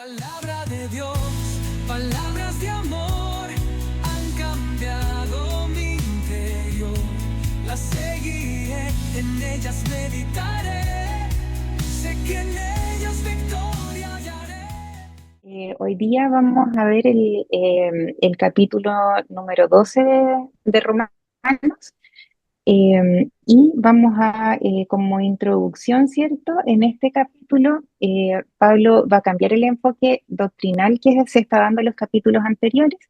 Palabra de Dios, palabras de amor han cambiado mi interior. Las seguiré, en ellas meditaré. Sé que en ellas victoria hallaré. Hoy día vamos a ver el capítulo número 12 de Romanos, y vamos a, como introducción, ¿cierto? En este capítulo, Pablo va a cambiar el enfoque doctrinal que se está dando en los capítulos anteriores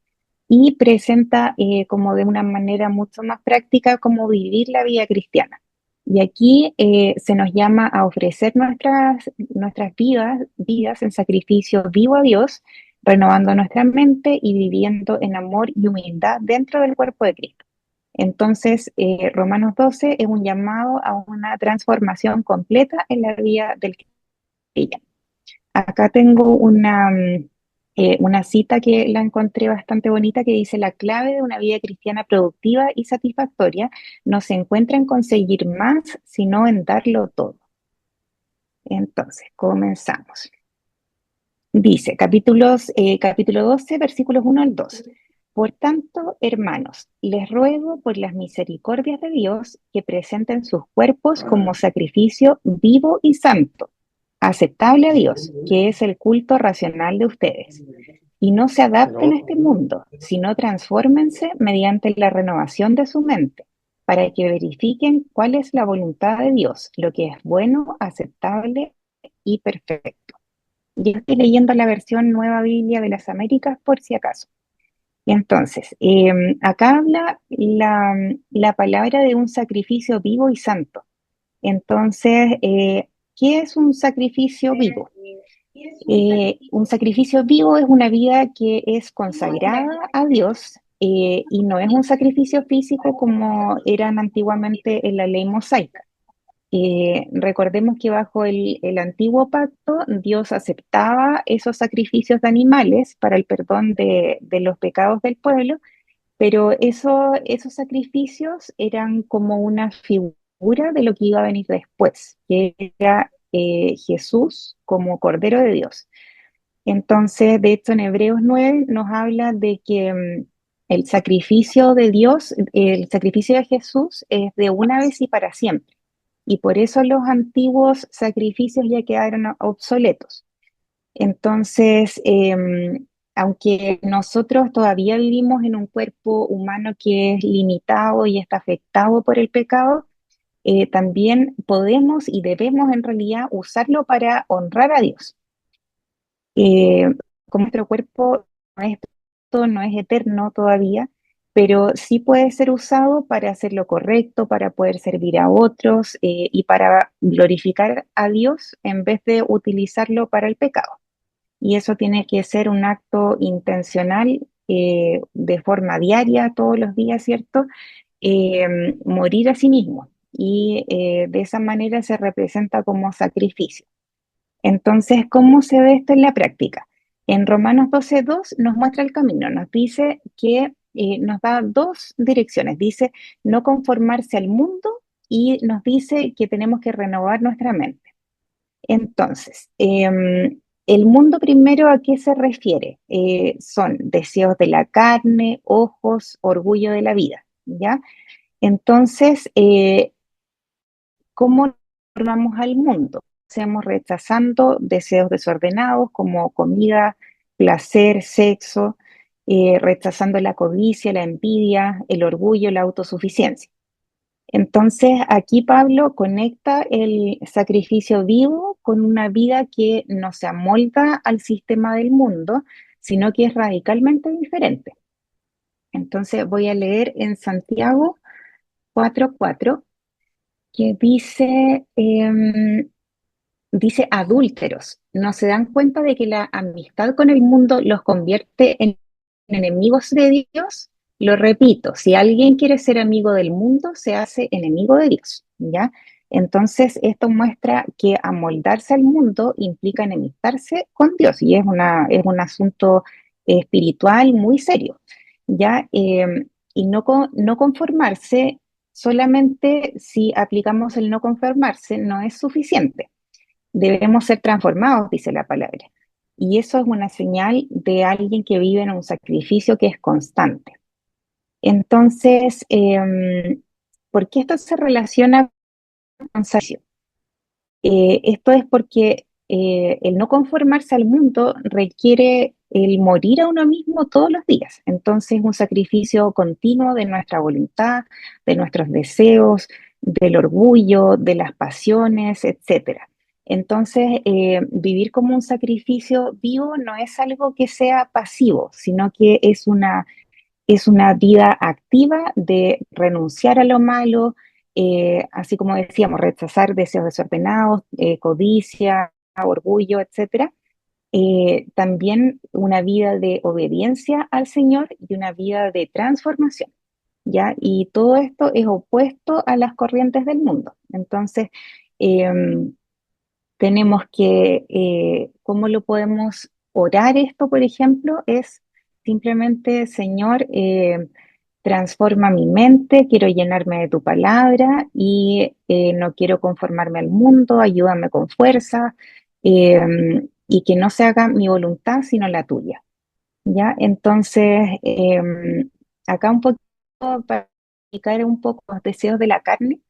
y presenta, como de una manera mucho más práctica cómo vivir la vida cristiana. Y aquí se nos llama a ofrecer nuestras vidas en sacrificio vivo a Dios, renovando nuestra mente y viviendo en amor y humildad dentro del cuerpo de Cristo. Entonces, Romanos 12 es un llamado a una transformación completa en la vida del creyente. Acá tengo una cita que la encontré bastante bonita que dice: la clave de una vida cristiana productiva y satisfactoria no se encuentra en conseguir más, sino en darlo todo. Entonces, comenzamos. Dice, capítulo 12, versículos 1 al 2. Por tanto, hermanos, les ruego por las misericordias de Dios que presenten sus cuerpos como sacrificio vivo y santo, aceptable a Dios, que es el culto racional de ustedes. Y no se adapten a este mundo, sino transfórmense mediante la renovación de su mente, para que verifiquen cuál es la voluntad de Dios, lo que es bueno, aceptable y perfecto. Yo estoy leyendo la versión Nueva Biblia de las Américas por si acaso. Y entonces, acá habla la palabra de un sacrificio vivo y santo. Entonces, ¿qué es un sacrificio vivo? Un sacrificio vivo es una vida que es consagrada a Dios, y no es un sacrificio físico como eran antiguamente en la ley mosaica. Recordemos que bajo el antiguo pacto Dios aceptaba esos sacrificios de animales para el perdón de los pecados del pueblo, pero esos sacrificios eran como una figura de lo que iba a venir después, que era Jesús como Cordero de Dios. Entonces, de hecho, en Hebreos 9 nos habla de que el sacrificio de Dios, el sacrificio de Jesús es de una vez y para siempre. Y por eso los antiguos sacrificios ya quedaron obsoletos. Entonces, aunque nosotros todavía vivimos en un cuerpo humano que es limitado y está afectado por el pecado, también podemos y debemos en realidad usarlo para honrar a Dios. Eh, como nuestro cuerpo no es eterno todavía, pero sí puede ser usado para hacer lo correcto, para poder servir a otros, y para glorificar a Dios en vez de utilizarlo para el pecado. Y eso tiene que ser un acto intencional, de forma diaria, todos los días, ¿cierto? Morir a sí mismo. Y de esa manera se representa como sacrificio. Entonces, ¿cómo se ve esto en la práctica? En Romanos 12:2 nos muestra el camino, nos dice que nos da dos direcciones. Dice no conformarse al mundo y nos dice que tenemos que renovar nuestra mente. Entonces, el mundo primero, ¿a qué se refiere? Son deseos de la carne, ojos, orgullo de la vida, ¿ya? Entonces, ¿cómo transformamos al mundo? Hacemos rechazando deseos desordenados como comida, placer, sexo, rechazando la codicia, la envidia, el orgullo, la autosuficiencia. Entonces, aquí Pablo conecta el sacrificio vivo con una vida que no se amolda al sistema del mundo, sino que es radicalmente diferente. Entonces, voy a leer en Santiago 4:4, que dice adúlteros, ¿no se dan cuenta de que la amistad con el mundo los convierte en enemigos de Dios? Lo repito, si alguien quiere ser amigo del mundo, se hace enemigo de Dios, ¿ya? Entonces, esto muestra que amoldarse al mundo implica enemistarse con Dios y es un asunto espiritual muy serio, ¿ya? Y no conformarse, solamente si aplicamos el no conformarse, no es suficiente. Debemos ser transformados, dice la palabra. y eso es una señal de alguien que vive en un sacrificio que es constante. Entonces, ¿por qué esto se relaciona con sacrificio? Esto es porque el no conformarse al mundo requiere el morir a uno mismo todos los días. Entonces, un sacrificio continuo de nuestra voluntad, de nuestros deseos, del orgullo, de las pasiones, etcétera. Entonces, vivir como un sacrificio vivo no es algo que sea pasivo, sino que es una vida activa de renunciar a lo malo, así como decíamos, rechazar deseos desordenados, codicia, orgullo, etcétera. También una vida de obediencia al Señor y una vida de transformación, ¿ya? Y todo esto es opuesto a las corrientes del mundo. Entonces, em, tenemos que, ¿cómo lo podemos orar esto, por ejemplo? Es simplemente, Señor, transforma mi mente, quiero llenarme de tu palabra y no quiero conformarme al mundo, ayúdame con fuerza y que no se haga mi voluntad sino la tuya, ¿ya? Entonces, acá un poquito para explicar un poco los deseos de la carne,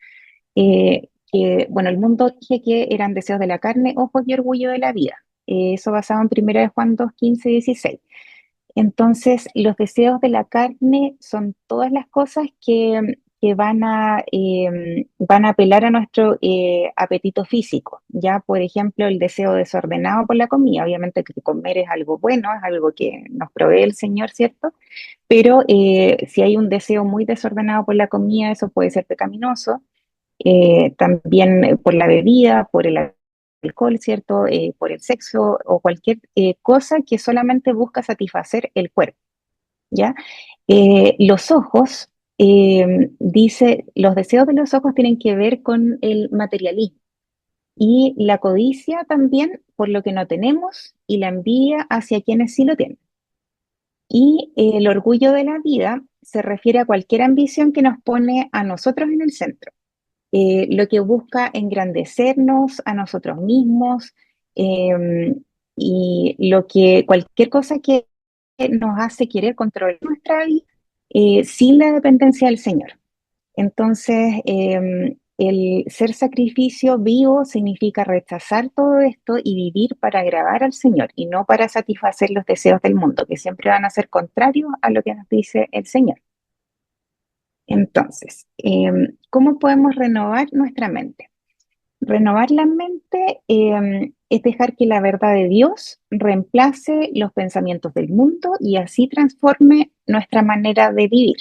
que, bueno, el mundo dije que eran deseos de la carne, ojos y orgullo de la vida. Eso basado en 1 de Juan 2, 15 y 16. Entonces, los deseos de la carne son todas las cosas que van a apelar a nuestro apetito físico. Ya, por ejemplo, el deseo desordenado por la comida. Obviamente que comer es algo bueno, es algo que nos provee el Señor, ¿cierto? Pero si hay un deseo muy desordenado por la comida, eso puede ser pecaminoso. También por la bebida, por el alcohol, ¿cierto? Por el sexo o cualquier cosa que solamente busca satisfacer el cuerpo, ¿ya? Los ojos, dice, los deseos de los ojos tienen que ver con el materialismo y la codicia también por lo que no tenemos y la envidia hacia quienes sí lo tienen. Y el orgullo de la vida se refiere a cualquier ambición que nos pone a nosotros en el centro, lo que busca engrandecernos a nosotros mismos, eh, y cualquier cosa que nos hace querer controlar nuestra vida sin la dependencia del Señor. Entonces, el ser sacrificio vivo significa rechazar todo esto y vivir para agradar al Señor y no para satisfacer los deseos del mundo, que siempre van a ser contrarios a lo que nos dice el Señor. Entonces, ¿cómo podemos renovar nuestra mente? Renovar la mente es dejar que la verdad de Dios reemplace los pensamientos del mundo y así transforme nuestra manera de vivir.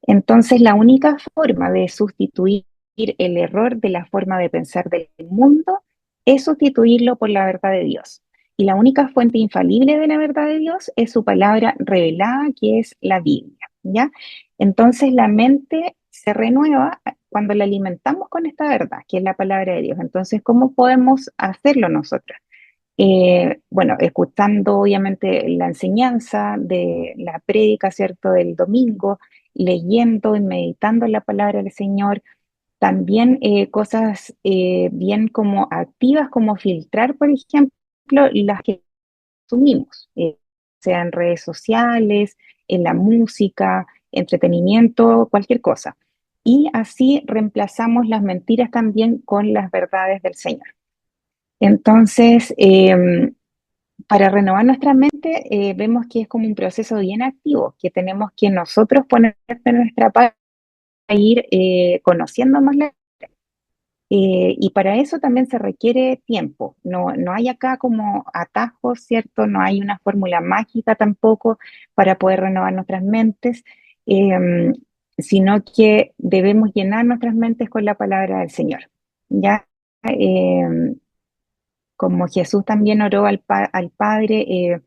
Entonces, la única forma de sustituir el error de la forma de pensar del mundo es sustituirlo por la verdad de Dios. Y la única fuente infalible de la verdad de Dios es su palabra revelada, que es la Biblia, ¿ya? Entonces, la mente se renueva cuando la alimentamos con esta verdad, que es la palabra de Dios. Entonces, ¿cómo podemos hacerlo nosotros? Bueno, escuchando obviamente la enseñanza de la prédica, ¿cierto?, del domingo, leyendo y meditando la palabra del Señor, también cosas bien como activas, como filtrar, por ejemplo, las que consumimos, sea en redes sociales, en la música, entretenimiento, cualquier cosa. Y así reemplazamos las mentiras también con las verdades del Señor. Entonces, para renovar nuestra mente, vemos que es como un proceso bien activo, que tenemos que nosotros poner de nuestra parte a ir conociendo más y para eso también se requiere tiempo. No, no hay acá como atajos, ¿cierto? No hay una fórmula mágica tampoco para poder renovar nuestras mentes, eh, sino que debemos llenar nuestras mentes con la palabra del Señor. Ya, como Jesús también oró al Padre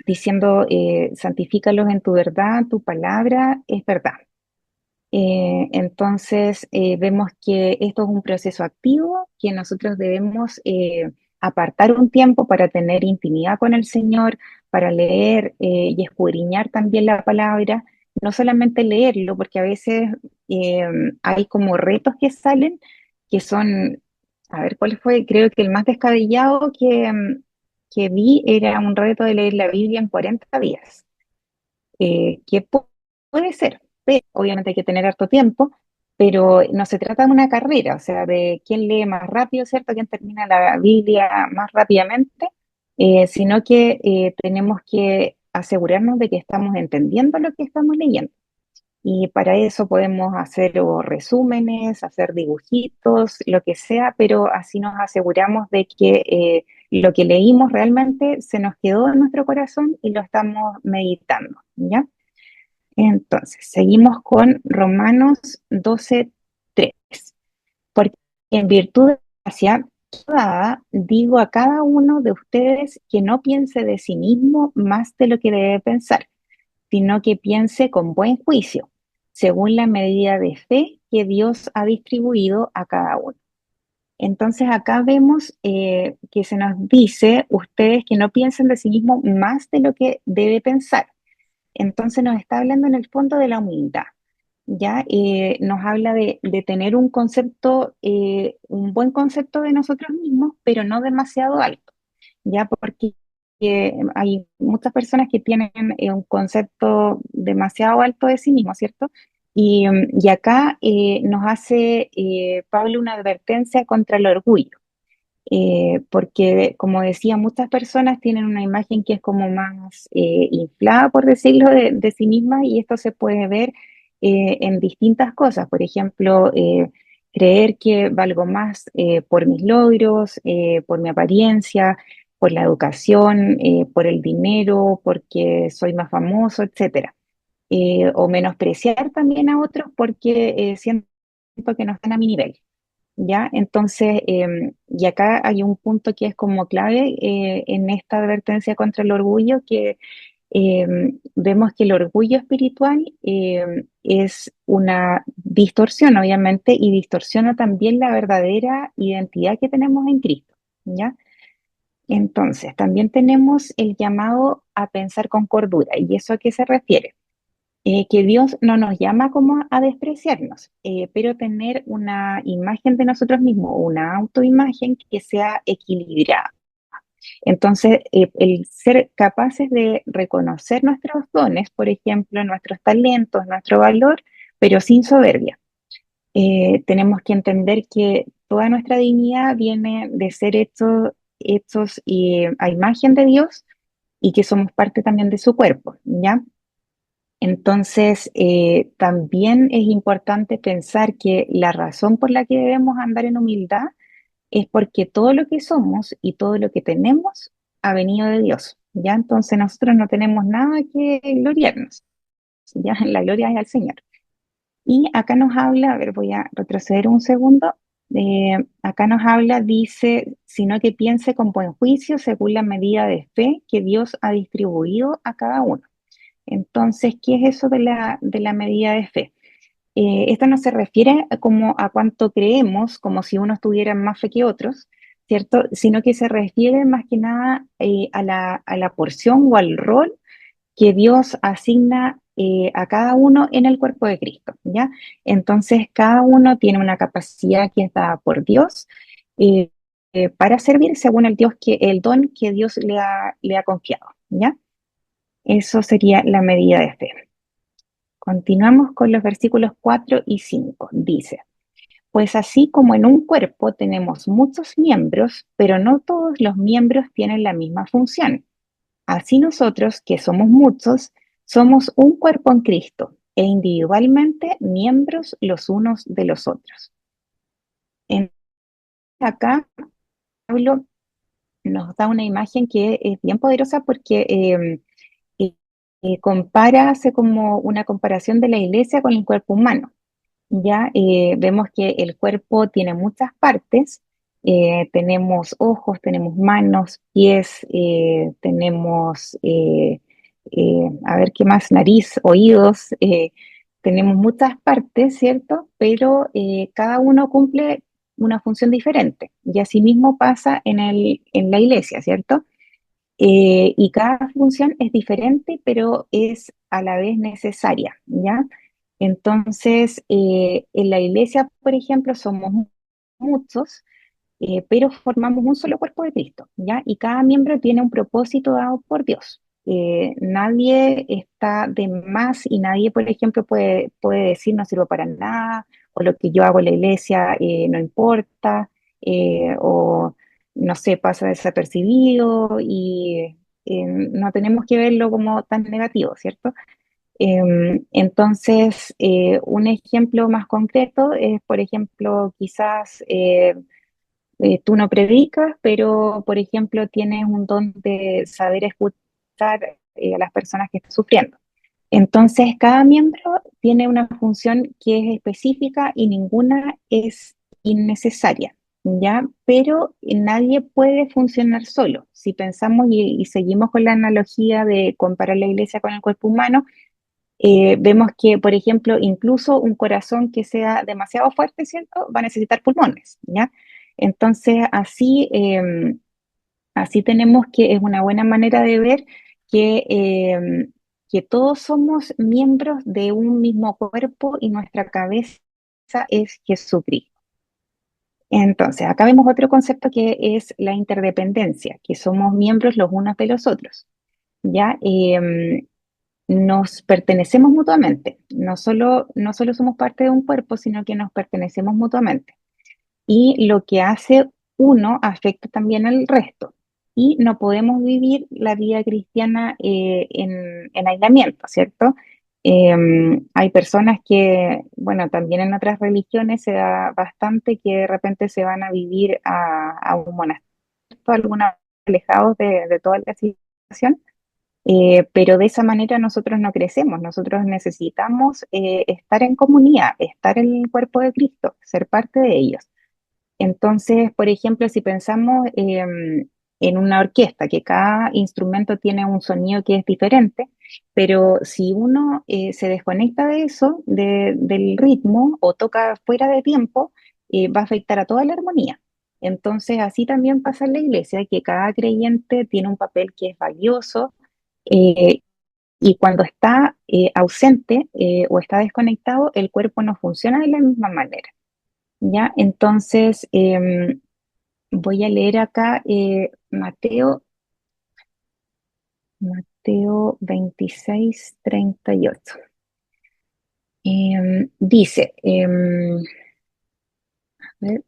diciendo, santifícalos en tu verdad, tu palabra es verdad. Entonces, vemos que esto es un proceso activo, que nosotros debemos apartar un tiempo para tener intimidad con el Señor, para leer y escudriñar también la palabra, no solamente leerlo, porque a veces eh, hay como retos que salen, que son, a ver, ¿cuál fue? Creo que el más descabellado que vi era un reto de leer la Biblia en 40 días, que puede ser, pero obviamente hay que tener harto tiempo, pero no se trata de una carrera, o sea, de quién lee más rápido, ¿cierto? Quién termina la Biblia más rápidamente, sino que tenemos que asegurarnos de que estamos entendiendo lo que estamos leyendo. Y para eso podemos hacer o resúmenes, hacer dibujitos, lo que sea, pero así nos aseguramos de que lo que leímos realmente se nos quedó en nuestro corazón y lo estamos meditando, ¿ya? Entonces, seguimos con Romanos 12:3. Porque en virtud de la gracia dada, digo a cada uno de ustedes que no piense de sí mismo más de lo que debe pensar, sino que piense con buen juicio, según la medida de fe que Dios ha distribuido a cada uno. Entonces acá vemos que se nos dice ustedes que no piensen de sí mismos más de lo que debe pensar. Entonces nos está hablando en el fondo de la humildad, ¿ya? Nos habla de tener un concepto, un buen concepto de nosotros mismos, pero no demasiado alto, ¿ya? Porque hay muchas personas que tienen un concepto demasiado alto de sí mismos, ¿cierto? Y acá nos hace Pablo una advertencia contra el orgullo, porque como decía, muchas personas tienen una imagen que es como más inflada, por decirlo, de sí mismas, y esto se puede ver en distintas cosas. Por ejemplo, creer que valgo más por mis logros, por mi apariencia, por la educación, por el dinero, porque soy más famoso, etcétera. O menospreciar también a otros porque siento que no están a mi nivel. ¿Ya? Entonces, y acá hay un punto que es como clave en esta advertencia contra el orgullo, que vemos que el orgullo espiritual es una distorsión, obviamente, y distorsiona también la verdadera identidad que tenemos en Cristo, ¿ya? Entonces, también tenemos el llamado a pensar con cordura, ¿y eso a qué se refiere? Que Dios no nos llama como a despreciarnos, pero tener una imagen de nosotros mismos, una autoimagen que sea equilibrada. Entonces, el ser capaces de reconocer nuestros dones, por ejemplo, nuestros talentos, nuestro valor, pero sin soberbia. Tenemos que entender que toda nuestra dignidad viene de ser hechos a imagen de Dios y que somos parte también de su cuerpo, ¿ya? Entonces, también es importante pensar que la razón por la que debemos andar en humildad es porque todo lo que somos y todo lo que tenemos ha venido de Dios, ¿ya? Entonces nosotros no tenemos nada que gloriarnos, ¿ya? La gloria es al Señor. Y acá nos habla, a ver, voy a retroceder un segundo. Acá nos habla, dice, sino que piense con buen juicio según la medida de fe que Dios ha distribuido a cada uno. Entonces, ¿qué es eso de la medida de fe? Esto no se refiere a como a cuánto creemos, como si unos tuvieran más fe que otros, ¿cierto? Sino que se refiere más que nada a la porción o al rol que Dios asigna a cada uno en el cuerpo de Cristo, ¿ya? Entonces, cada uno tiene una capacidad que es dada por Dios para servir según el don que Dios le ha confiado, ¿ya? Eso sería la medida de fe. Continuamos con los versículos 4 y 5. Dice, pues así como en un cuerpo tenemos muchos miembros, pero no todos los miembros tienen la misma función. Así nosotros, que somos muchos, somos un cuerpo en Cristo e individualmente miembros los unos de los otros. En acá Pablo nos da una imagen que es bien poderosa porque eh, compara, hace como una comparación de la iglesia con el cuerpo humano. Ya vemos que el cuerpo tiene muchas partes, tenemos ojos, tenemos manos, pies, tenemos, a ver qué más, nariz, oídos, tenemos muchas partes, ¿cierto? Pero cada uno cumple una función diferente y asimismo pasa en la iglesia, ¿cierto? Y cada función es diferente, pero es a la vez necesaria, ¿ya? Entonces, en la iglesia, por ejemplo, somos muchos, pero formamos un solo cuerpo de Cristo, ¿ya? Y cada miembro tiene un propósito dado por Dios. Nadie está de más y nadie, por ejemplo, puede decir no sirvo para nada, o lo que yo hago en la iglesia no importa, o no sé, pasa desapercibido y no tenemos que verlo como tan negativo, ¿cierto? Entonces, un ejemplo más concreto es, por ejemplo, quizás tú no predicas, pero, por ejemplo, tienes un don de saber escuchar a las personas que están sufriendo. Entonces, cada miembro tiene una función que es específica y ninguna es innecesaria, ¿ya? Pero nadie puede funcionar solo. Si pensamos y seguimos con la analogía de comparar la iglesia con el cuerpo humano, vemos que, por ejemplo, incluso un corazón que sea demasiado fuerte, ¿cierto? Va a necesitar pulmones, ¿ya? Entonces, así tenemos que, es una buena manera de ver que todos somos miembros de un mismo cuerpo y nuestra cabeza es Jesucristo. Entonces, acá vemos otro concepto que es la interdependencia, que somos miembros los unos de los otros, ¿ya? Nos pertenecemos mutuamente. No solo somos parte de un cuerpo, sino que nos pertenecemos mutuamente. Y lo que hace uno afecta también al resto. Y no podemos vivir la vida cristiana en aislamiento, ¿cierto? Hay personas que, bueno, también en otras religiones se da bastante que de repente se van a vivir a un monasterio, algunos alejados de toda la civilización, pero de esa manera nosotros no crecemos, nosotros necesitamos estar en comunidad, estar en el cuerpo de Cristo, ser parte de ellos. Entonces, por ejemplo, si pensamos en una orquesta, que cada instrumento tiene un sonido que es diferente, pero si uno se desconecta de eso, del ritmo, o toca fuera de tiempo, va a afectar a toda la armonía. Entonces, así también pasa en la iglesia, que cada creyente tiene un papel que es valioso, eh, y cuando está ausente o está desconectado, el cuerpo no funciona de la misma manera. ¿Ya? Entonces, voy a leer acá Mateo 26:38. Dice, a ver,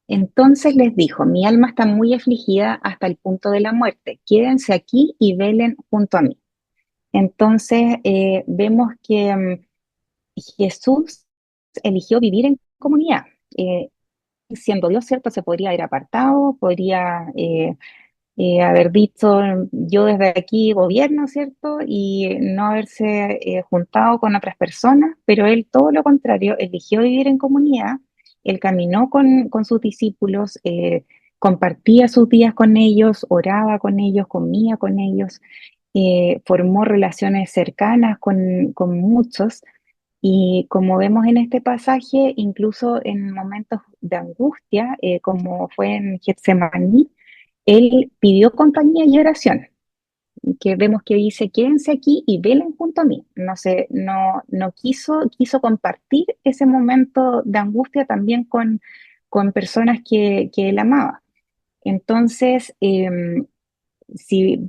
entonces les dijo, mi alma está muy afligida hasta el punto de la muerte, quédense aquí y velen junto a mí. Entonces, vemos que Jesús eligió vivir en comunidad. Siendo Dios, ¿cierto? Se podría haber apartado, podría haber dicho, yo desde aquí gobierno, ¿cierto? Y no haberse juntado con otras personas, pero él todo lo contrario, eligió vivir en comunidad, él caminó con sus discípulos, compartía sus días con ellos, oraba con ellos, comía con ellos, formó relaciones cercanas con muchos. Y como vemos en este pasaje, incluso en momentos de angustia, como fue en Getsemaní, él pidió compañía y oración, que vemos que dice, quédense aquí y velen junto a mí. No sé, no quiso compartir ese momento de angustia también con personas que él amaba. Entonces, si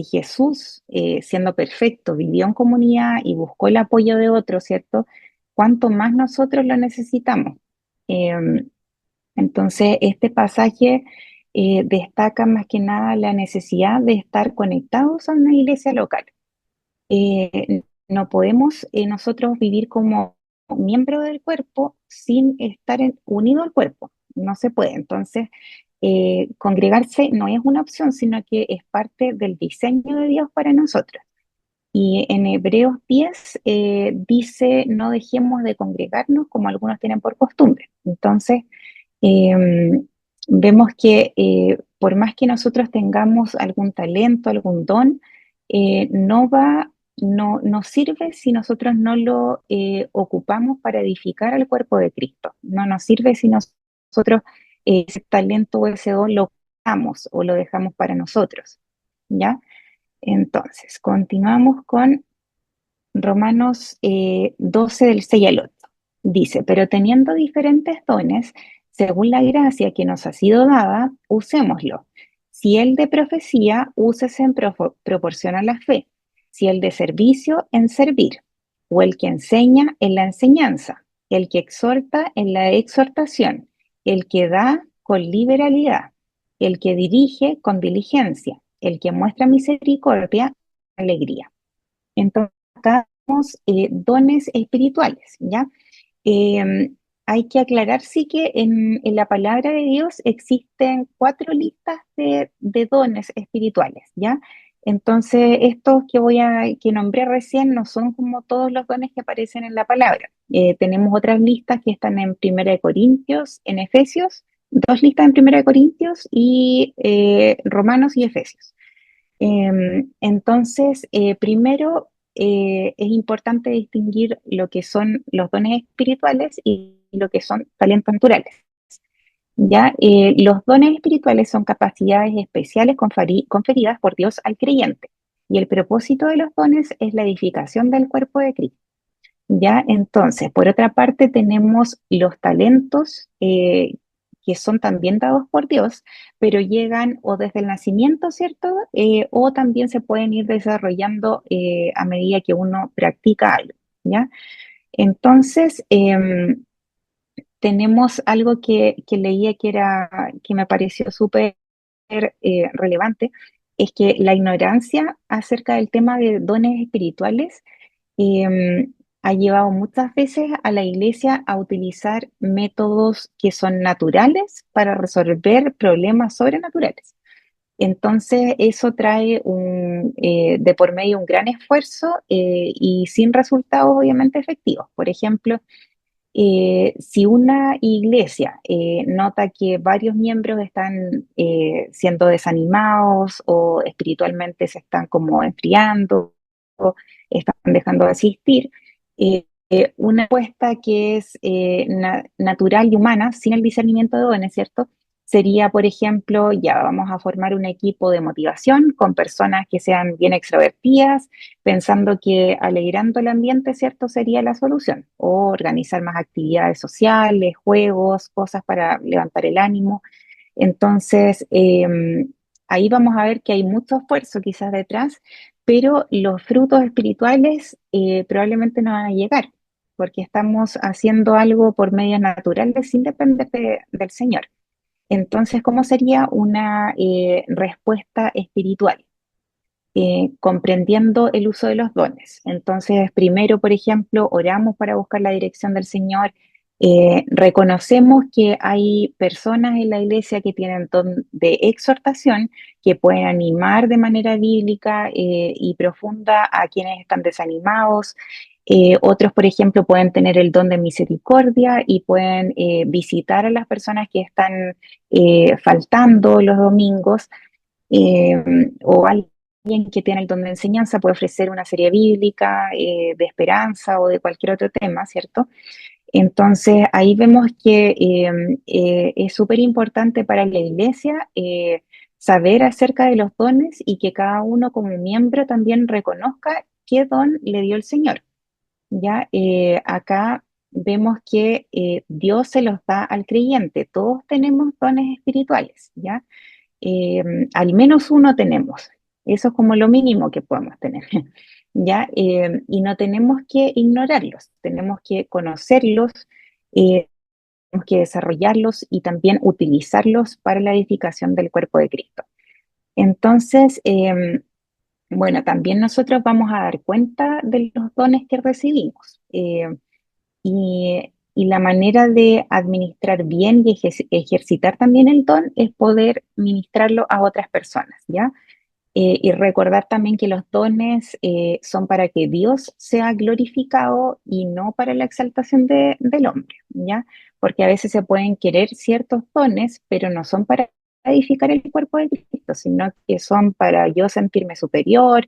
Jesús, siendo perfecto, vivió en comunidad y buscó el apoyo de otros, ¿cierto? ¿Cuánto más nosotros lo necesitamos? Em, entonces, este pasaje destaca más que nada la necesidad de estar conectados a una iglesia local. No podemos nosotros vivir como miembro del cuerpo sin estar unido al cuerpo. No se puede. Entonces, congregarse no es una opción, sino que es parte del diseño de Dios para nosotros. Y en Hebreos 10 dice, no dejemos de congregarnos como algunos tienen por costumbre. Entonces, eh, vemos que por más que nosotros tengamos algún talento, algún don, no sirve si nosotros no lo ocupamos para edificar al cuerpo de Cristo. No nos sirve si nosotros ese talento o ese don lo ocupamos o lo dejamos para nosotros. ¿Ya? Entonces, continuamos con Romanos 12 del 6 al 8. Dice, pero teniendo diferentes dones, según la gracia que nos ha sido dada, usémoslo. Si el de profecía, úsese en proporción a la fe. Si el de servicio, en servir. O el que enseña, en la enseñanza. El que exhorta, en la exhortación. El que da, con liberalidad. El que dirige, con diligencia. El que muestra misericordia, alegría. Entonces, acá tenemos dones espirituales, ¿ya? Eh, Hay que aclarar, sí, que en la palabra de Dios existen cuatro listas de dones espirituales, ¿ya? Entonces, estos que nombré recién no son como todos los dones que aparecen en la palabra. Tenemos otras listas que están en Primera de Corintios, en Efesios, dos listas en Primera de Corintios y Romanos y Efesios. Entonces, primero es importante distinguir lo que son los dones espirituales y lo que son talentos naturales. ¿Ya? Los dones espirituales son capacidades especiales conferidas por Dios al creyente. Y el propósito de los dones es la edificación del cuerpo de Cristo. ¿Ya? Entonces, por otra parte, tenemos los talentos que son también dados por Dios, pero llegan o desde el nacimiento, ¿cierto? O también se pueden ir desarrollando a medida que uno practica algo, ¿ya? Entonces, tenemos algo que leía que me pareció súper relevante, es que la ignorancia acerca del tema de dones espirituales eh, ha llevado muchas veces a la iglesia a utilizar métodos que son naturales para resolver problemas sobrenaturales. Entonces, eso trae de por medio un gran esfuerzo y sin resultados obviamente efectivos. Por ejemplo, si una iglesia nota que varios miembros están siendo desanimados o espiritualmente se están como enfriando o están dejando de asistir, una apuesta que es natural y humana, sin el discernimiento de dones, ¿cierto? Sería, por ejemplo, ya vamos a formar un equipo de motivación con personas que sean bien extrovertidas, pensando que alegrando el ambiente, ¿cierto?, sería la solución. O organizar más actividades sociales, juegos, cosas para levantar el ánimo. Entonces, ahí vamos a ver que hay mucho esfuerzo quizás detrás, pero los frutos espirituales probablemente no van a llegar, porque estamos haciendo algo por medios naturales sin depender del Señor. Entonces, ¿cómo sería una respuesta espiritual? Comprendiendo el uso de los dones. Entonces, primero, por ejemplo, oramos para buscar la dirección del Señor. Reconocemos que hay personas en la iglesia que tienen don de exhortación, que pueden animar de manera bíblica y profunda a quienes están desanimados. Otros, por ejemplo, pueden tener el don de misericordia y pueden visitar a las personas que están faltando los domingos o alguien que tiene el don de enseñanza puede ofrecer una serie bíblica de esperanza o de cualquier otro tema, ¿cierto? Entonces ahí vemos que es súper importante para la iglesia saber acerca de los dones y que cada uno como miembro también reconozca qué don le dio el Señor. ¿Ya? Acá vemos que Dios se los da al creyente. Todos tenemos dones espirituales, ¿ya? eh, Al menos uno tenemos. Eso es como lo mínimo que podemos tener, ¿ya? Y no tenemos que ignorarlos, tenemos que conocerlos, tenemos que desarrollarlos y también utilizarlos para la edificación del cuerpo de Cristo. Entonces, bueno, también nosotros vamos a dar cuenta de los dones que recibimos. Y la manera de administrar bien y ejercitar también el don es poder ministrarlo a otras personas, ¿ya? Y recordar también que los dones son para que Dios sea glorificado y no para la exaltación del hombre, ¿ya? Porque a veces se pueden querer ciertos dones, pero no son para edificar el cuerpo de Cristo, sino que son para yo sentirme superior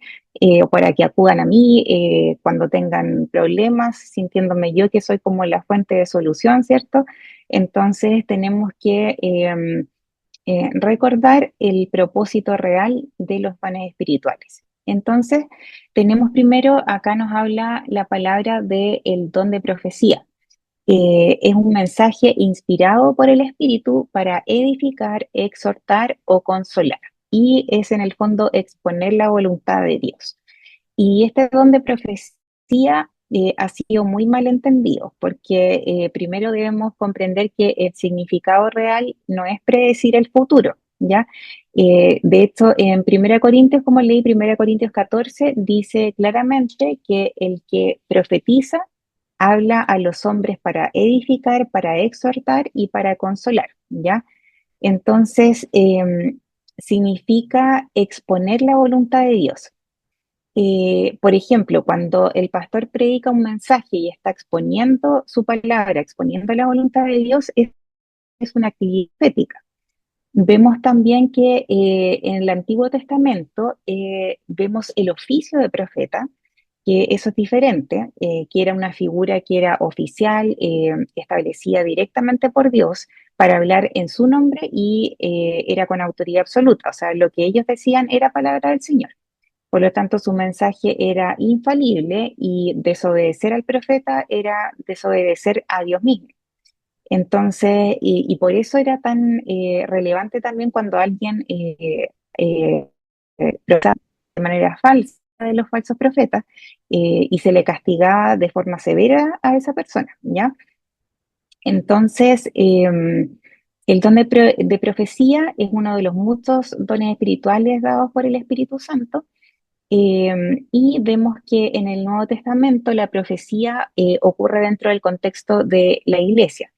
o para que acudan a mí cuando tengan problemas, sintiéndome yo que soy como la fuente de solución, ¿cierto? Entonces tenemos que recordar el propósito real de los dones espirituales. Entonces, tenemos primero, acá nos habla la palabra del don de profecía. Es un mensaje inspirado por el Espíritu para edificar, exhortar o consolar. Y es en el fondo exponer la voluntad de Dios. Y este don de profecía ha sido muy mal entendido, porque primero debemos comprender que el significado real no es predecir el futuro, ¿ya? De hecho, en 1 Corintios, como leí, 1 Corintios 14, dice claramente que el que profetiza habla a los hombres para edificar, para exhortar y para consolar, ¿ya? Entonces, significa exponer la voluntad de Dios. Por ejemplo, cuando el pastor predica un mensaje y está exponiendo su palabra, exponiendo la voluntad de Dios, es una actividad profética. Vemos también que en el Antiguo Testamento vemos el oficio de profeta, que eso es diferente, que era una figura que era oficial, establecida directamente por Dios para hablar en su nombre y era con autoridad absoluta. O sea, lo que ellos decían era palabra del Señor. Por lo tanto, su mensaje era infalible y desobedecer al profeta era desobedecer a Dios mismo. Entonces, y por eso era tan relevante también cuando alguien profetaba de manera falsa de los falsos profetas y se le castigaba de forma severa a esa persona, ¿ya? Entonces, el don de profecía es uno de los muchos dones espirituales dados por el Espíritu Santo y vemos que en el Nuevo Testamento la profecía ocurre dentro del contexto de la iglesia.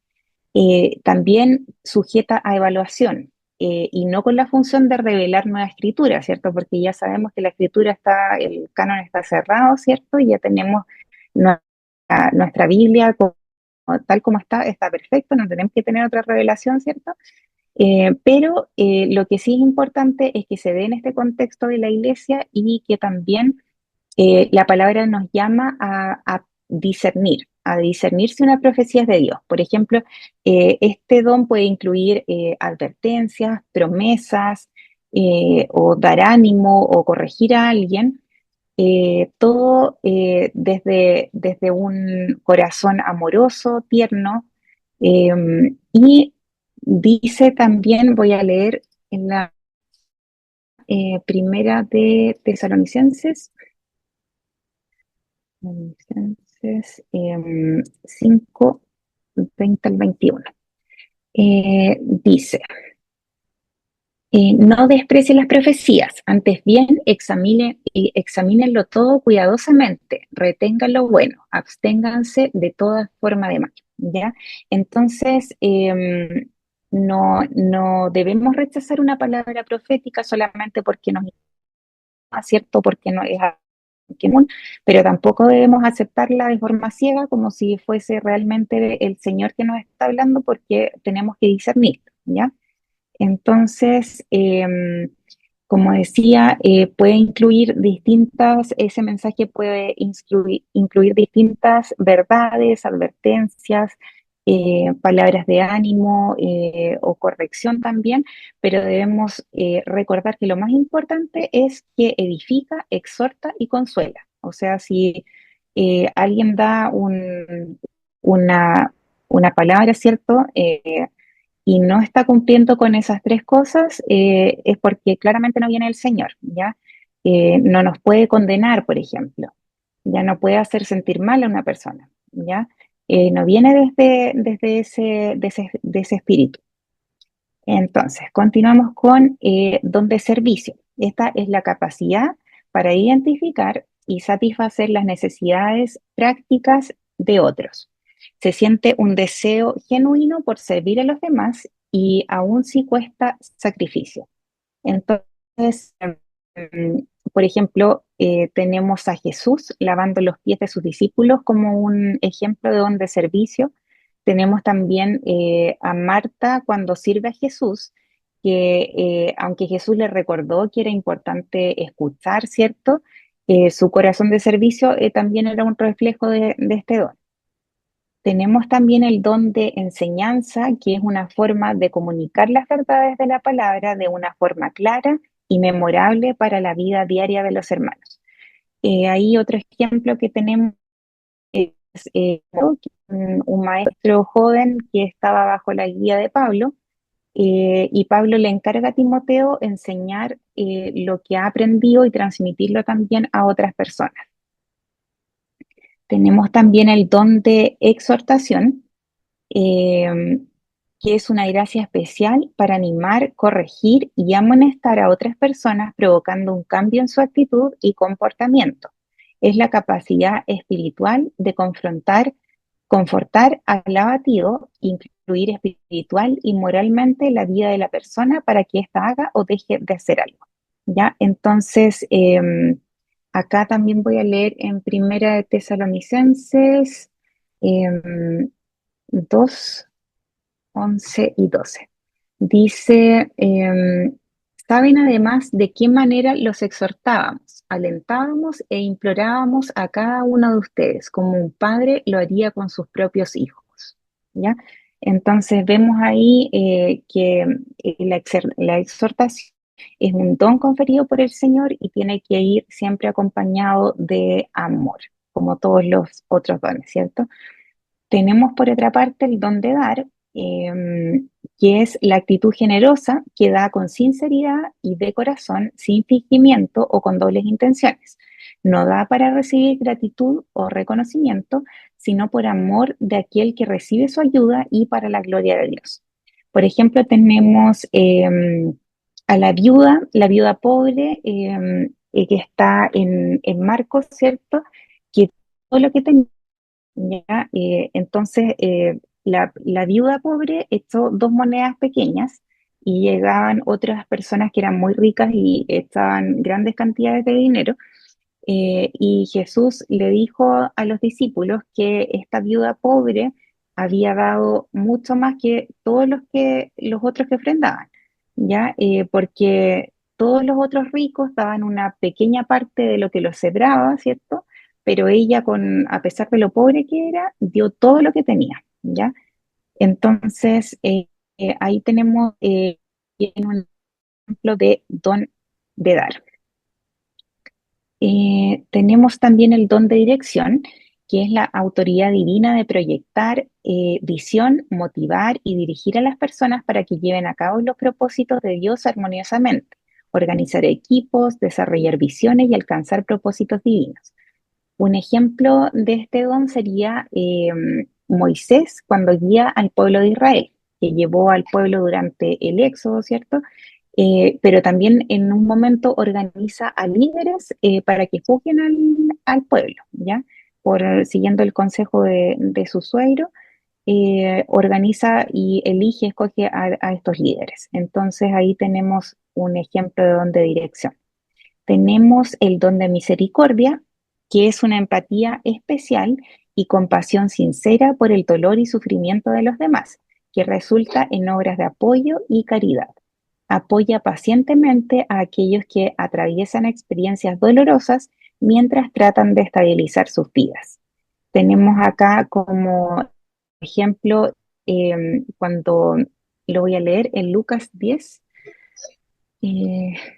También sujeta a evaluación y no con la función de revelar nueva escritura, ¿cierto? Porque ya sabemos que la escritura está, el canon está cerrado, ¿cierto? Y ya tenemos nuestra Biblia tal como está perfecto, no tenemos que tener otra revelación, ¿cierto? Pero lo que sí es importante es que se dé en este contexto de la iglesia y que también la palabra nos llama a discernir si una profecía es de Dios. Por ejemplo, este don puede incluir advertencias, promesas, o dar ánimo o corregir a alguien, todo desde un corazón amoroso, tierno, y dice también, voy a leer en la primera de Tesalonicenses, Tesalonicenses 5, 20 al 21. Dice, no desprecie las profecías, antes bien examínenlo todo cuidadosamente, retengan lo bueno, absténganse de toda forma de mal, ¿ya? Entonces, no debemos rechazar una palabra profética solamente porque nos acierto, porque no es algo común, pero tampoco debemos aceptarla de forma ciega como si fuese realmente el Señor que nos está hablando, porque tenemos que discernir, ¿ya? Entonces, como decía, puede incluir ese mensaje puede incluir distintas verdades, advertencias, palabras de ánimo o corrección también, pero debemos recordar que lo más importante es que edifica, exhorta y consuela. O sea, si alguien da una, una palabra, ¿cierto? Y no está cumpliendo con esas tres cosas, es porque claramente no viene el Señor, ¿ya? No nos puede condenar, por ejemplo, ya no puede hacer sentir mal a una persona, ¿ya? No viene desde ese espíritu. Entonces, continuamos con don de servicio. Esta es la capacidad para identificar y satisfacer las necesidades prácticas de otros. Se siente un deseo genuino por servir a los demás y aún si cuesta sacrificio. Entonces, por ejemplo, tenemos a Jesús lavando los pies de sus discípulos como un ejemplo de don de servicio. Tenemos también a Marta cuando sirve a Jesús, que aunque Jesús le recordó que era importante escuchar, ¿cierto? Su corazón de servicio también era un reflejo de este don. Tenemos también el don de enseñanza, que es una forma de comunicar las verdades de la palabra de una forma clara y memorable para la vida diaria de los hermanos. Ahí otro ejemplo que tenemos es un maestro joven que estaba bajo la guía de Pablo, y Pablo le encarga a Timoteo enseñar lo que ha aprendido y transmitirlo también a otras personas. Tenemos también el don de exhortación, eh, que es una gracia especial para animar, corregir y amonestar a otras personas, provocando un cambio en su actitud y comportamiento. Es la capacidad espiritual de confrontar, confortar al abatido, incluir espiritual y moralmente la vida de la persona para que ésta haga o deje de hacer algo. ¿Ya? Entonces, acá también voy a leer en Primera de Tesalonicenses 2, 11 y 12. Dice, saben además de qué manera los exhortábamos, alentábamos e implorábamos a cada uno de ustedes, como un padre lo haría con sus propios hijos. ¿Ya? Entonces vemos ahí que la exhortación es un don conferido por el Señor y tiene que ir siempre acompañado de amor, como todos los otros dones, ¿cierto? Tenemos por otra parte el don de dar, que es la actitud generosa que da con sinceridad y de corazón, sin fingimiento o con dobles intenciones. No da para recibir gratitud o reconocimiento, sino por amor de aquel que recibe su ayuda y para la gloria de Dios. Por ejemplo, tenemos a la viuda pobre, que está en Marcos, ¿cierto? Que todo lo que tenía, ¿ya? Entonces, la viuda pobre echó dos monedas pequeñas y llegaban otras personas que eran muy ricas y echaban grandes cantidades de dinero. Y Jesús le dijo a los discípulos que esta viuda pobre había dado mucho más que todos los otros que ofrendaban, ¿ya? Porque todos los otros ricos daban una pequeña parte de lo que los sobraba, ¿cierto? Pero ella, a pesar de lo pobre que era, dio todo lo que tenía, ¿ya? Entonces, ahí tenemos un ejemplo de don de dar. Tenemos también el don de dirección, que es la autoridad divina de proyectar visión, motivar y dirigir a las personas para que lleven a cabo los propósitos de Dios armoniosamente, organizar equipos, desarrollar visiones y alcanzar propósitos divinos. Un ejemplo de este don sería Moisés cuando guía al pueblo de Israel, que llevó al pueblo durante el éxodo, ¿cierto? Pero también en un momento organiza a líderes para que juzguen al pueblo, ¿ya? Siguiendo el consejo de su suegro, organiza y elige, escoge a estos líderes. Entonces ahí tenemos un ejemplo de don de dirección. Tenemos el don de misericordia, que es una empatía especial y compasión sincera por el dolor y sufrimiento de los demás, que resulta en obras de apoyo y caridad. Apoya pacientemente a aquellos que atraviesan experiencias dolorosas mientras tratan de estabilizar sus vidas. Tenemos acá como ejemplo, cuando lo voy a leer en Lucas 10,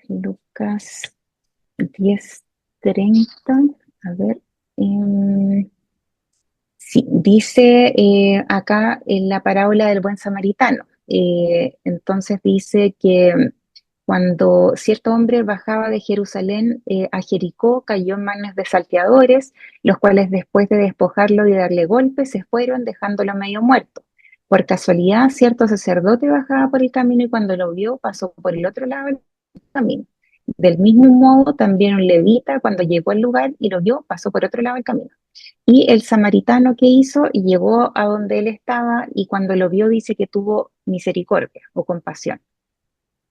Lucas 10:30, a ver. Sí, dice acá en la parábola del buen samaritano. Entonces dice que cuando cierto hombre bajaba de Jerusalén a Jericó, cayó en manos de salteadores, los cuales después de despojarlo y darle golpes, se fueron dejándolo medio muerto. Por casualidad, cierto sacerdote bajaba por el camino y cuando lo vio, pasó por el otro lado del camino. Del mismo modo, también un levita, cuando llegó al lugar y lo vio, pasó por otro lado del camino. Y el samaritano que hizo, llegó a donde él estaba y cuando lo vio dice que tuvo misericordia o compasión.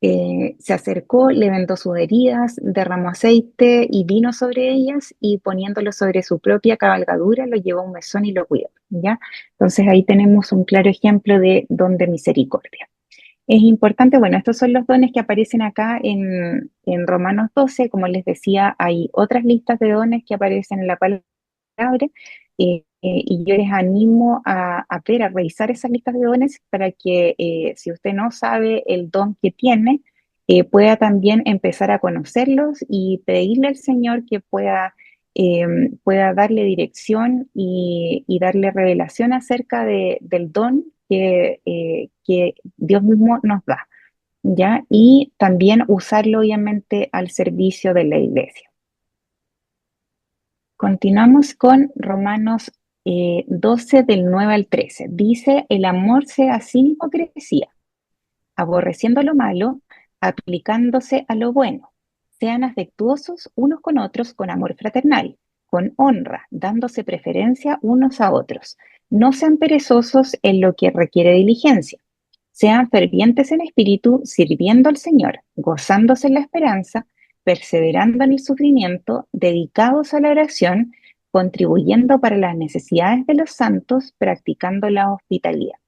Se acercó, le vendó sus heridas, derramó aceite y vino sobre ellas y poniéndolo sobre su propia cabalgadura lo llevó a un mesón y lo cuidó, ¿ya? Entonces ahí tenemos un claro ejemplo de don de misericordia. Es importante, bueno, estos son los dones que aparecen acá en Romanos 12. Como les decía, hay otras listas de dones que aparecen en la palabra, y yo les animo a revisar esas listas de dones para que si usted no sabe el don que tiene, pueda también empezar a conocerlos y pedirle al Señor que pueda pueda darle dirección y darle revelación acerca del don que Dios mismo nos da, ¿ya? Y también usarlo obviamente al servicio de la iglesia. Continuamos con Romanos 12 del 9 al 13. Dice, el amor sea sin hipocresía, aborreciendo lo malo, aplicándose a lo bueno. Sean afectuosos unos con otros con amor fraternal, con honra, dándose preferencia unos a otros. No sean perezosos en lo que requiere diligencia. Sean fervientes en espíritu, sirviendo al Señor, gozándose en la esperanza, perseverando en el sufrimiento, dedicados a la oración, contribuyendo para las necesidades de los santos, practicando la hospitalidad.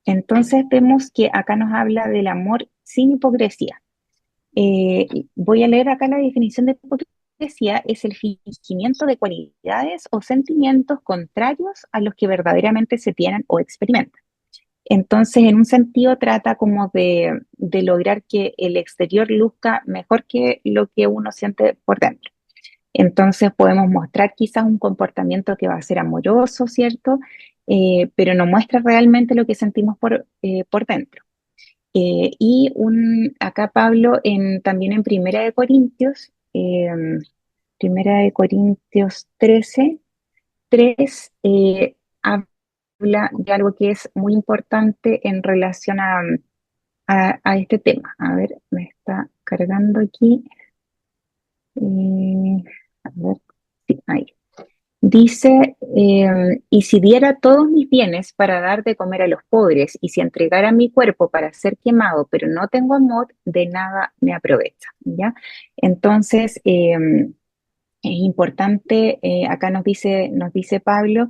Entonces vemos que acá nos habla del amor sin hipocresía. Voy a leer acá la definición de hipocresía: es el fingimiento de cualidades o sentimientos contrarios a los que verdaderamente se tienen o experimentan. Entonces, en un sentido, trata como de lograr que el exterior luzca mejor que lo que uno siente por dentro. Entonces, podemos mostrar quizás un comportamiento que va a ser amoroso, ¿cierto? Pero no muestra realmente lo que sentimos por dentro. Acá Pablo, también en Primera de Corintios 13, 3, habla de algo que es muy importante en relación a este tema. A ver, me está cargando aquí. A ver, sí, ahí. Dice, y si diera todos mis bienes para dar de comer a los pobres, y si entregara mi cuerpo para ser quemado, pero no tengo amor, de nada me aprovecha, ¿ya? Entonces, es importante, acá nos dice Pablo,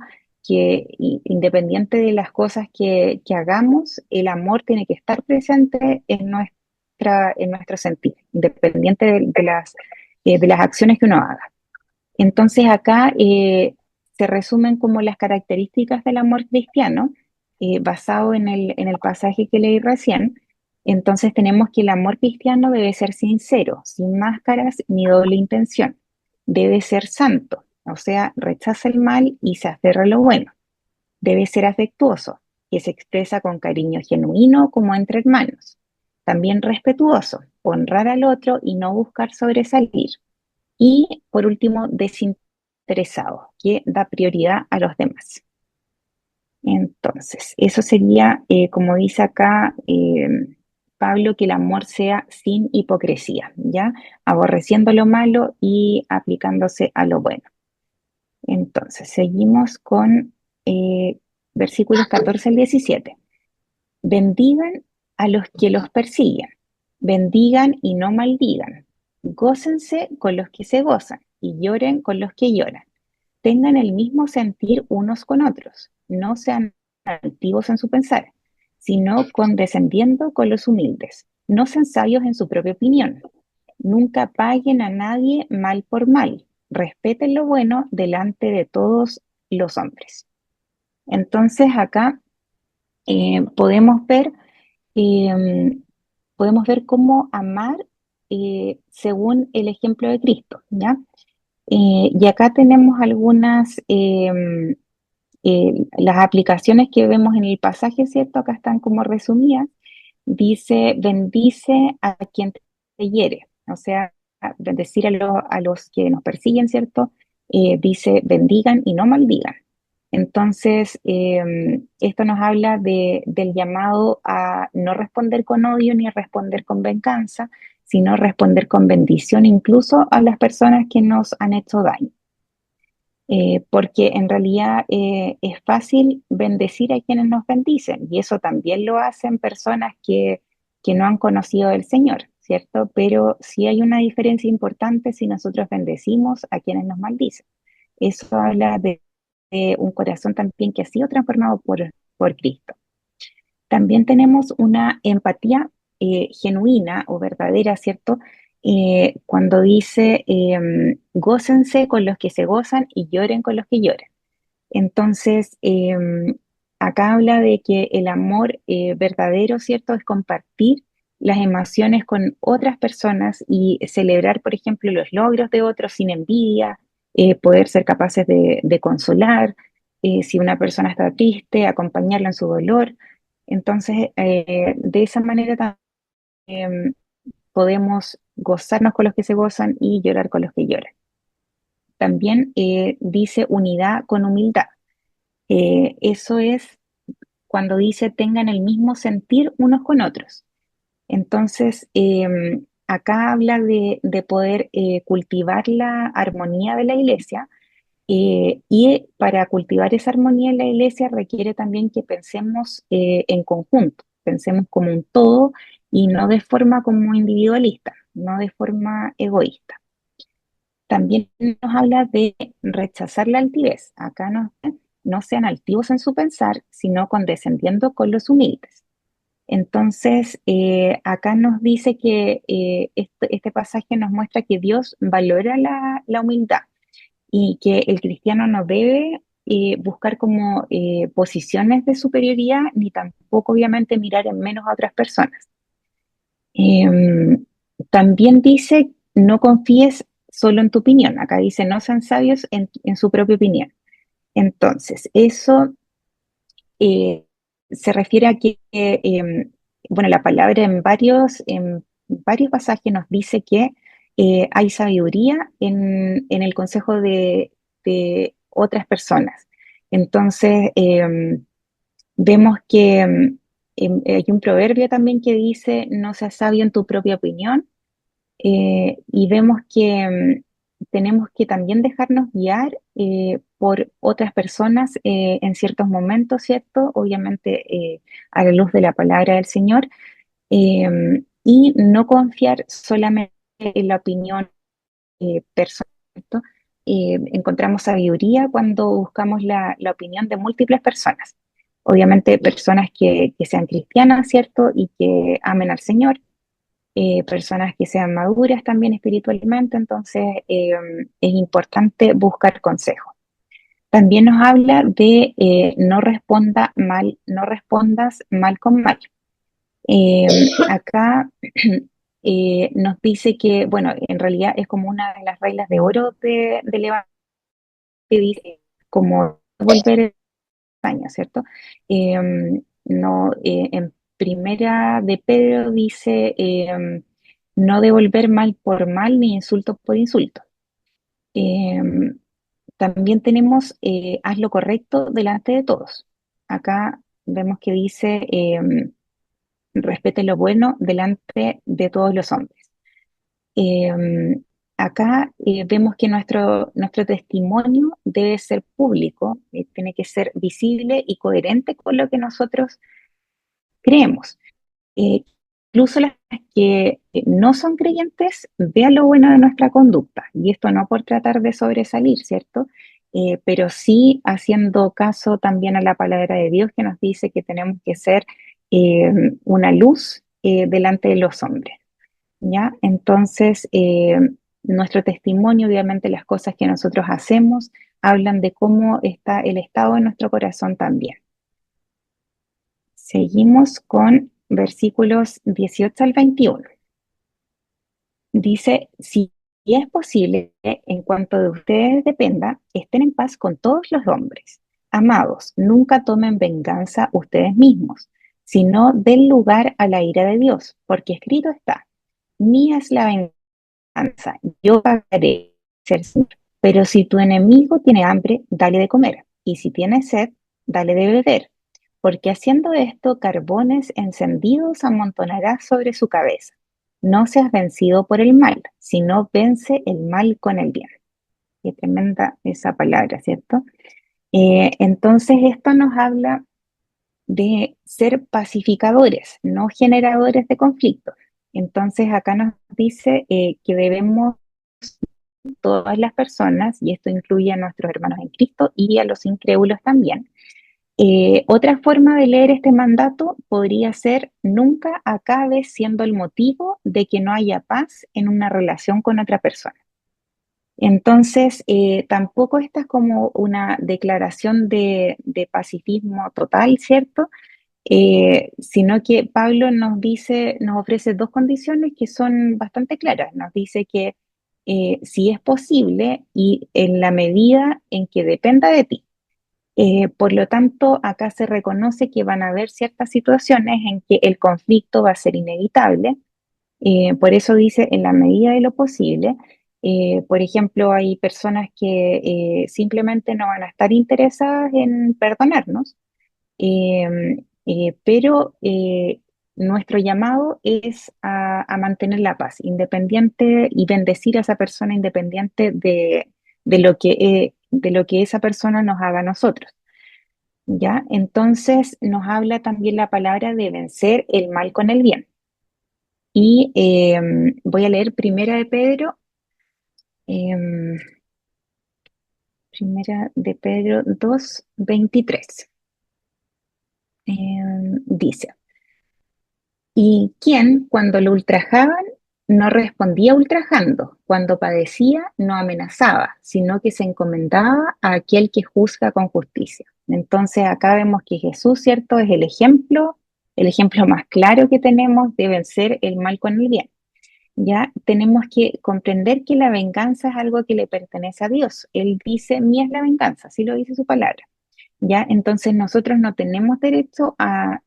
que independiente de las cosas que hagamos, el amor tiene que estar presente en nuestro sentir, independiente de las acciones que uno haga. Entonces acá se resumen como las características del amor cristiano, basado en el pasaje que leí recién. Entonces tenemos que el amor cristiano debe ser sincero, sin máscaras ni doble intención. Debe ser santo, o sea, rechaza el mal y se aferra a lo bueno. Debe ser afectuoso, que se expresa con cariño genuino como entre hermanos. También respetuoso, honrar al otro y no buscar sobresalir. Y por último, desinteresado, que da prioridad a los demás. Entonces, eso sería, como dice acá Pablo, que el amor sea sin hipocresía, ¿ya? Aborreciendo lo malo y aplicándose a lo bueno. Entonces, seguimos con versículos 14 al 17. Bendigan a los que los persiguen, bendigan y no maldigan, gócense con los que se gozan y lloren con los que lloran. Tengan el mismo sentir unos con otros, no sean altivos en su pensar, sino condescendiendo con los humildes. No sean sabios en su propia opinión. Nunca paguen a nadie mal por mal. Respeten lo bueno delante de todos los hombres. Entonces acá eh, podemos ver, eh, podemos ver cómo amar según el ejemplo de Cristo, ¿ya? Y acá tenemos algunas, las aplicaciones que vemos en el pasaje, ¿cierto? Acá están como resumidas. Dice, bendice a quien te hiere, o sea, bendecir a los que nos persiguen, ¿cierto? Dice, bendigan y no maldigan. Entonces, esto nos habla del llamado a no responder con odio ni responder con venganza, sino responder con bendición incluso a las personas que nos han hecho daño. Porque en realidad es fácil bendecir a quienes nos bendicen y eso también lo hacen personas que no han conocido del Señor, ¿cierto? Pero sí hay una diferencia importante si nosotros bendecimos a quienes nos maldicen. Eso habla de un corazón también que ha sido transformado por Cristo. También tenemos una empatía genuina o verdadera, ¿cierto? Cuando dice, gócense con los que se gozan y lloren con los que lloran. Entonces, acá habla de que el amor verdadero, ¿cierto? Es compartir las emociones con otras personas y celebrar, por ejemplo, los logros de otros sin envidia, poder ser capaces de consolar, si una persona está triste, acompañarla en su dolor. Entonces, de esa manera también podemos gozarnos con los que se gozan y llorar con los que lloran. También dice unidad con humildad. Eso es cuando dice tengan el mismo sentir unos con otros. Entonces, acá habla de poder cultivar la armonía de la iglesia, y para cultivar esa armonía en la iglesia requiere también que pensemos en conjunto, pensemos como un todo y no de forma como individualista, no de forma egoísta. También nos habla de rechazar la altivez. Acá no sean altivos en su pensar, sino condescendiendo con los humildes. Entonces, acá nos dice que este pasaje nos muestra que Dios valora la humildad y que el cristiano no debe buscar como posiciones de superioridad ni tampoco obviamente mirar en menos a otras personas. Em, También dice, no confíes solo en tu opinión. Acá dice, no sean sabios en su propia opinión. Entonces, eso se refiere a que, bueno, la palabra en varios pasajes nos dice que hay sabiduría en el consejo de otras personas. Entonces, vemos que hay un proverbio también que dice, no seas sabio en tu propia opinión, y vemos que tenemos que también dejarnos guiar por otras personas en ciertos momentos, ¿cierto? Obviamente a la luz de la palabra del Señor, y no confiar solamente en la opinión personal, ¿cierto? Encontramos sabiduría cuando buscamos la opinión de múltiples personas. Obviamente personas que sean cristianas, ¿cierto? Y que amen al Señor, personas que sean maduras también espiritualmente, entonces es importante buscar consejo. También nos habla de no respondas mal con mal. Acá nos dice que, bueno, en realidad es como una de las reglas de oro del Evangelio, que dice como volver España, ¿cierto? No, en primera de Pedro dice no devolver mal por mal ni insulto por insulto. Em, También tenemos haz lo correcto delante de todos. Acá vemos que dice respete lo bueno delante de todos los hombres. Em, Acá vemos que nuestro testimonio debe ser público, tiene que ser visible y coherente con lo que nosotros creemos. Eh, Incluso las que no son creyentes vean lo bueno de nuestra conducta. Y esto no por tratar de sobresalir, ¿cierto? Pero sí haciendo caso también a la palabra de Dios que nos dice que tenemos que ser una luz delante de los hombres. ¿Ya? Entonces, nuestro testimonio, obviamente las cosas que nosotros hacemos, hablan de cómo está el estado de nuestro corazón también. Seguimos con versículos 18 al 21. Dice, si es posible, en cuanto de ustedes dependa, estén en paz con todos los hombres. Amados, nunca tomen venganza ustedes mismos, sino den lugar a la ira de Dios, porque escrito está, mía es la venganza, yo pagaré, dice el Señor. Pero si tu enemigo tiene hambre, dale de comer, y si tiene sed, dale de beber, porque haciendo esto, carbones encendidos amontonarás sobre su cabeza. No seas vencido por el mal, sino vence el mal con el bien. Qué tremenda esa palabra, ¿cierto? Entonces, esto nos habla de ser pacificadores, no generadores de conflictos. Entonces, acá nos dice que debemos todas las personas, y esto incluye a nuestros hermanos en Cristo y a los incrédulos también. Otra forma de leer este mandato podría ser, nunca acabe siendo el motivo de que no haya paz en una relación con otra persona. Entonces, tampoco esta es como una declaración de pacifismo total, ¿cierto? Sino que Pablo nos dice, nos ofrece dos condiciones que son bastante claras. Nos dice que si es posible y en la medida en que dependa de ti. Por lo tanto, acá se reconoce que van a haber ciertas situaciones en que el conflicto va a ser inevitable. Por eso dice en la medida de lo posible. Por ejemplo, hay personas que simplemente no van a estar interesadas en perdonarnos, pero nuestro llamado es a mantener la paz, independiente y bendecir a esa persona independiente de lo que esa persona nos haga a nosotros. ¿Ya? Entonces nos habla también la palabra de vencer el mal con el bien. Y voy a leer em, Primera de Pedro 2:23. Dice, ¿y quién cuando lo ultrajaban no respondía ultrajando? Cuando padecía no amenazaba, sino que se encomendaba a aquel que juzga con justicia. Entonces acá vemos que Jesús, ¿cierto? Es el ejemplo más claro que tenemos de vencer el mal con el bien. Ya tenemos que comprender que la venganza es algo que le pertenece a Dios. Él dice, mía es la venganza, así lo dice su palabra. ¿Ya? Entonces nosotros no tenemos derecho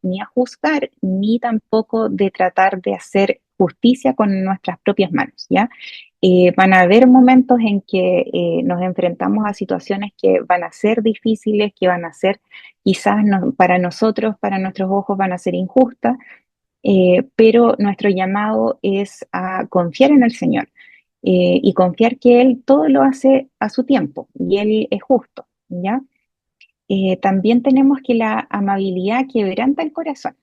ni a juzgar, ni tampoco de tratar de hacer justicia con nuestras propias manos, ¿ya? Van a haber momentos en que nos enfrentamos a situaciones que van a ser difíciles, que van a ser quizás para nosotros, para nuestros ojos, van a ser injustas, pero nuestro llamado es a confiar en el Señor y confiar que Él todo lo hace a su tiempo y Él es justo, ¿ya? También tenemos que la amabilidad quebranta el corazón.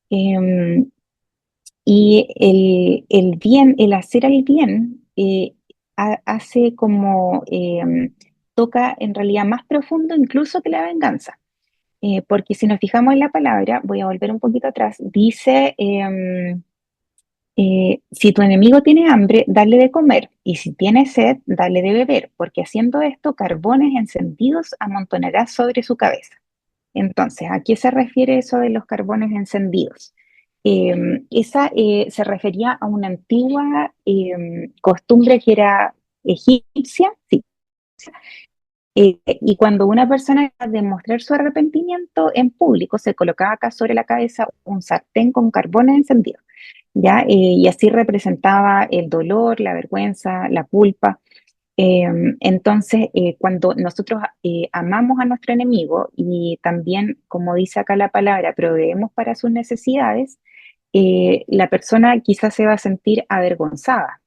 Em, y el bien, el hacer el bien, hace como, toca en realidad más profundo incluso que la venganza. Porque si nos fijamos en la palabra, voy a volver un poquito atrás, dice, si tu enemigo tiene hambre, dale de comer, y si tiene sed, dale de beber, porque haciendo esto, carbones encendidos amontonarás sobre su cabeza. Entonces, ¿a qué se refiere eso de los carbones encendidos? Esa se refería a una antigua costumbre que era egipcia, sí. Y cuando una persona iba a demostrar su arrepentimiento en público, se colocaba acá sobre la cabeza un sartén con carbones encendidos, ¿ya? Y así representaba el dolor, la vergüenza, la culpa. Entonces, cuando nosotros amamos a nuestro enemigo y también, como dice acá la palabra, proveemos para sus necesidades, la persona quizás se va a sentir avergonzada,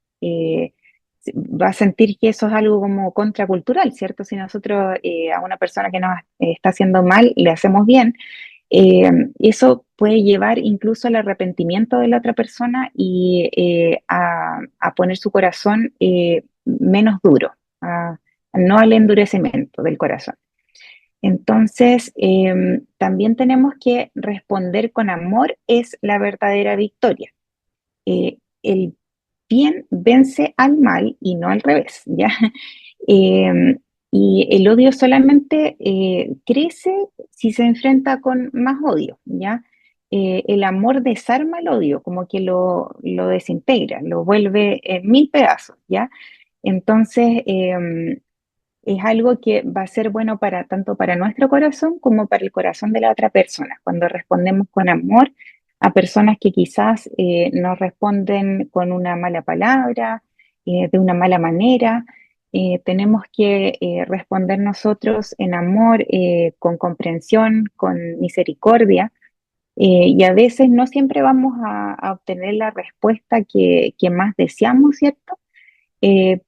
va a sentir que eso es algo como contracultural, ¿cierto? Si nosotros a una persona que nos está haciendo mal le hacemos bien, eso puede llevar incluso al arrepentimiento de la otra persona y a poner su corazón menos duro, no al endurecimiento del corazón. Entonces, también tenemos que responder con amor, es la verdadera victoria. El bien vence al mal y no al revés, ¿ya? Eh, y el odio solamente crece si se enfrenta con más odio, ¿ya? El amor desarma el odio, como que lo desintegra, lo vuelve en mil pedazos, ¿ya? Entonces, es algo que va a ser bueno para tanto para nuestro corazón como para el corazón de la otra persona. Cuando respondemos con amor a personas que quizás nos responden con una mala palabra, de una mala manera, tenemos que responder nosotros en amor, con comprensión, con misericordia. Y a veces no siempre vamos a obtener la respuesta que más deseamos, ¿cierto?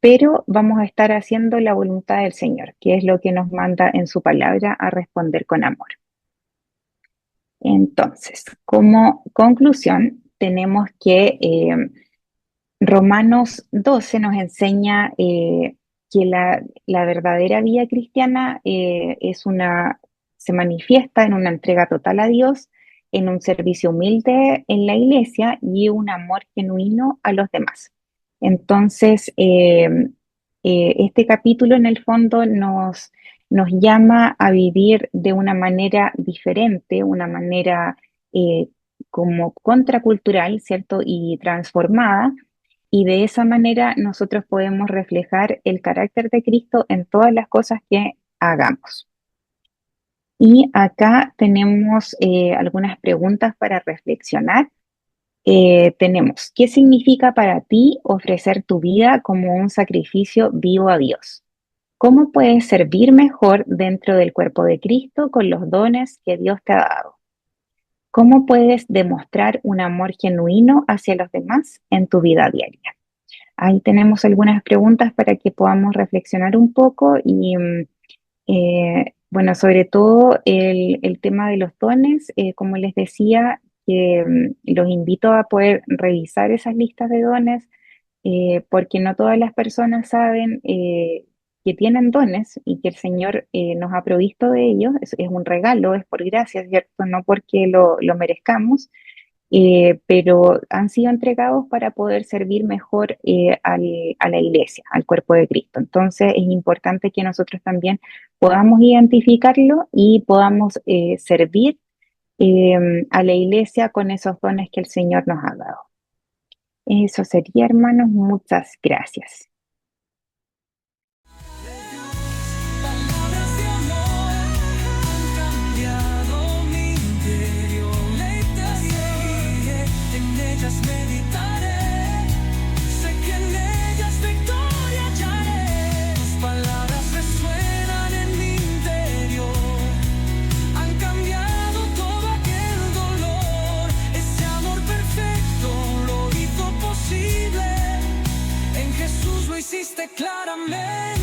Pero vamos a estar haciendo la voluntad del Señor, que es lo que nos manda en su palabra a responder con amor. Entonces, como conclusión, tenemos que Romanos 12 nos enseña que la verdadera vida cristiana se manifiesta en una entrega total a Dios, en un servicio humilde en la iglesia y un amor genuino a los demás. Entonces, este capítulo en el fondo nos llama a vivir de una manera diferente, una manera como contracultural, ¿cierto? Y transformada, y de esa manera nosotros podemos reflejar el carácter de Cristo en todas las cosas que hagamos. Y acá tenemos algunas preguntas para reflexionar. Tenemos, ¿qué significa para ti ofrecer tu vida como un sacrificio vivo a Dios? ¿Cómo puedes servir mejor dentro del cuerpo de Cristo con los dones que Dios te ha dado? ¿Cómo puedes demostrar un amor genuino hacia los demás en tu vida diaria? Ahí tenemos algunas preguntas para que podamos reflexionar un poco y bueno, sobre todo el tema de los dones, como les decía, que los invito a poder revisar esas listas de dones, porque no todas las personas saben que tienen dones y que el Señor nos ha provisto de ellos. Es un regalo, es por gracia, ¿cierto? No porque lo merezcamos, pero han sido entregados para poder servir mejor a la iglesia, al cuerpo de Cristo. Entonces es importante que nosotros también podamos identificarlo y podamos servir a la iglesia con esos dones que el Señor nos ha dado. Eso sería, hermanos, muchas gracias. Palabras de amor han cambiado mi interior. Te seguiré, en ellas meditaré. Sé que en ellas victoria hallaré. Tus palabras resuenan en mi interior. Han cambiado todo aquel dolor. Ese amor perfecto lo hizo posible. En Jesús lo hiciste claramente.